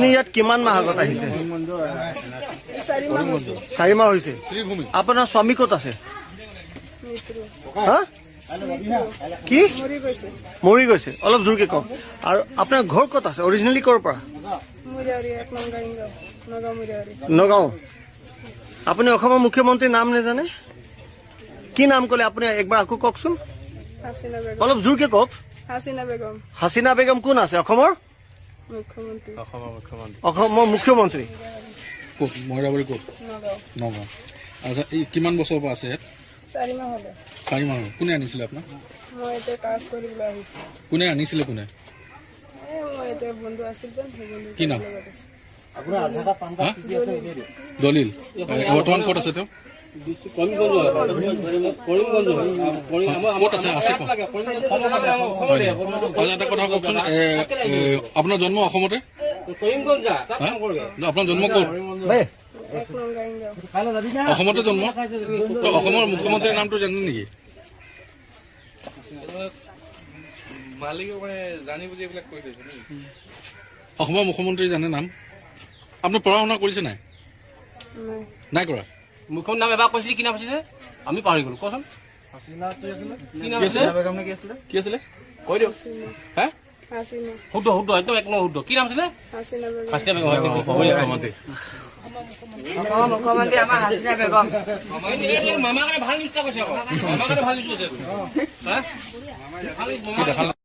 আপুনি ইয়াত কিমান মাহ আগত আহিছে? 4 মাহ হৈছে। আপোনাৰ স্বামী ক'ত আছে? হা কি মৰি গৈছে? অলপ জোৰকে কওক। আৰু আপোনাৰ ঘৰ ক'ত আছে? অৰিজিনেলি ক'ৰ পৰা? নগাঁও। আপুনি অসমৰ মুখ্যমন্ত্ৰীৰ নাম নেজানে? কি নাম ক'লে আপুনি? একবাৰ আকৌ কওকচোন, অলপ জোৰকে কওক। হাছিনা বেগম কোন আছে? অসমৰ মুখ্যমন্ত্ৰী। মহিলাবাৰী ক'ত? নগাঁও। আচ্ছা, এই কিমান বছৰৰ পৰা আছে ইয়াত? 4 মাহ। কোনে আনিছিলে আপোনাক? কোনে আনিছিলে? কোনে? কি নাম? দলিল। বৰ্তমান ক'ত আছে তেওঁ? ক'ত আছে? এটা কথা কওকচোন, আপোনাৰ জন্ম অসমতে? আপোনাৰ জন্ম ক'ত? অসমতে জন্ম? অসমৰ মুখ্যমন্ত্ৰীৰ নামটো জানে নেকি? অসমৰ মুখ্যমন্ত্ৰী জানে নাম? আপুনি পঢ়া শুনা কৰিছে নাই? নাই কৰা। মুখ্যমন্ত্ৰী নাম এবাৰ কৈছিলি, কি নাম আছিলে? আমি পাহৰি গলো। কচোন কি আছিলে? কৈ দিয়ক। হে শুদ্ধ একদম এক শুদ্ধ। কি নাম আছিলে? হাছিনা বেগম। মুখ্যমন্ত্ৰী আমাৰ হাছিনা বেগম। মামাৰ কাৰণে ভাল নিউজ কৈছে আকৌ। মামাৰ কাৰণে ভাল নিউজ কৈছে।